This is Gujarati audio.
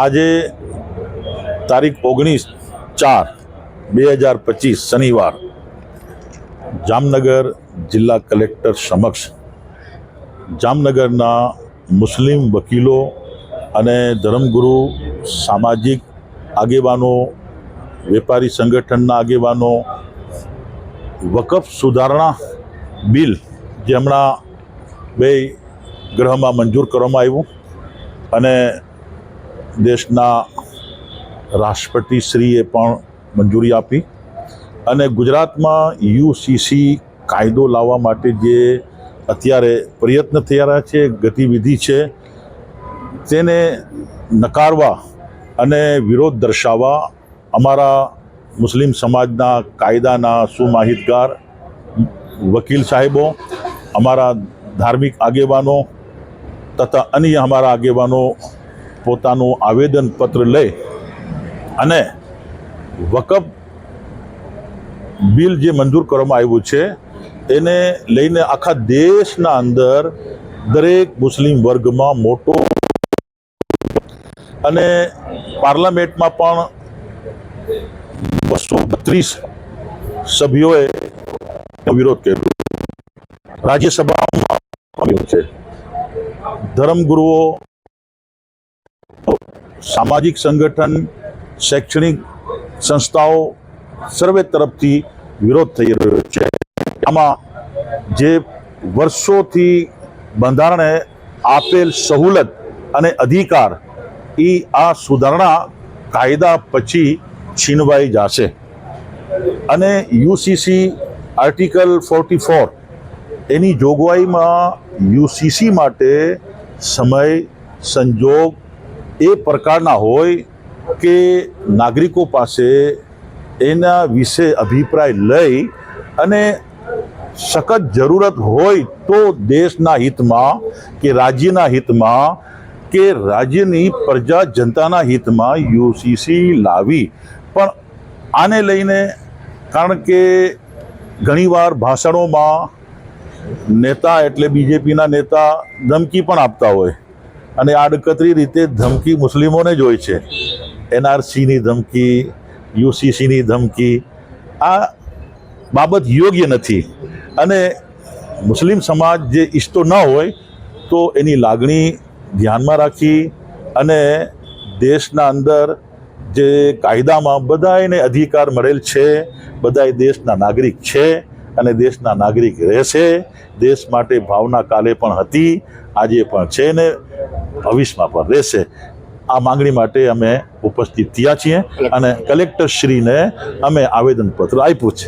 આજે તારીખ 19/4/2025 શનિવાર જામનગર જિલ્લા કલેક્ટર સમક્ષ જામનગરના મુસ્લિમ વકીલો અને ધર્મગુરુ, સામાજિક આગેવાનો, વેપારી સંગઠનના આગેવાનો વકફ સુધારણા બિલ જે હમણાં બે ગૃહમાં મંજૂર કરવામાં આવ્યું અને દેશના રાષ્ટ્રપતિશ્રીએ પણ મંજૂરી આપી અને ગુજરાતમાં યુસીસી કાયદો લાવવા માટે જે અત્યારે પ્રયત્ન થઈ રહ્યા છે, ગતિવિધિ છે, તેને નકારવા અને વિરોધ દર્શાવવા અમારા મુસ્લિમ સમાજના કાયદાના સુમાહિતગાર વકીલ સાહેબો, અમારા ધાર્મિક આગેવાનો તથા અન્ય અમારા આગેવાનો પોતાનું આવેદનપત્ર લઈ અને વકફ બિલ જે મંજૂર કરવામાં આવ્યું છે એને લઈને આખા દેશના અંદર દરેક મુસ્લિમ વર્ગમાં મોટો અને પાર્લામેન્ટમાં પણ 232 સભ્યોએ વિરોધ કર્યો, રાજ્યસભામાં છે. ધર્મગુરુઓ, સામાજિક સંગઠન, શૈક્ષણિક સંસ્થાઓ સર્વે તરફથી વિરોધ થઈ રહ્યો છે. આમાં જે વર્ષોથી બંધારણે આપેલ સહુલત અને અધિકાર આ સુધારણા કાયદા પછી છીનવાઈ જશે અને યુસીસી આર્ટિકલ 44 એની જોગવાઈમાં યુસીસી માટે સમય સંજોગ એ પ્રકારના હોય કે નાગરિકો પાસે એના વિશે અભિપ્રાય લઈ અને સખત જરૂરત હોય તો દેશના હિતમાં કે રાજ્યના હિતમાં કે રાજ્યની પ્રજા જનતાના હિતમાં યુસીસી લાવી. પણ આને લઈને કારણ કે ઘણીવાર ભાષણોમાં નેતા એટલે બીજેપીના નેતા ધમકી પણ આપતા હોય અને આડકતરી રીતે ધમકી મુસ્લિમોને જ હોય છે. એનઆરસીની ધમકી, યુસીસીની ધમકી, આ બાબત યોગ્ય નથી અને મુસ્લિમ સમાજ જે ઈચ્છતો ન હોય તો એની લાગણી ધ્યાનમાં રાખી અને દેશના અંદર જે કાયદામાં બધાને અધિકાર મળેલ છે, બધા દેશના નાગરિક છે અને દેશના નાગરિક રહેશે. દેશ માટે ભાવના કાલે પણ હતી, આજે પણ છે ને ભવિષ્યમાં પણ રહેશે. આ માંગણી માટે અમે ઉપસ્થિત થયા છીએ અને કલેક્ટરશ્રીને અમે આવેદનપત્ર આપ્યું છે.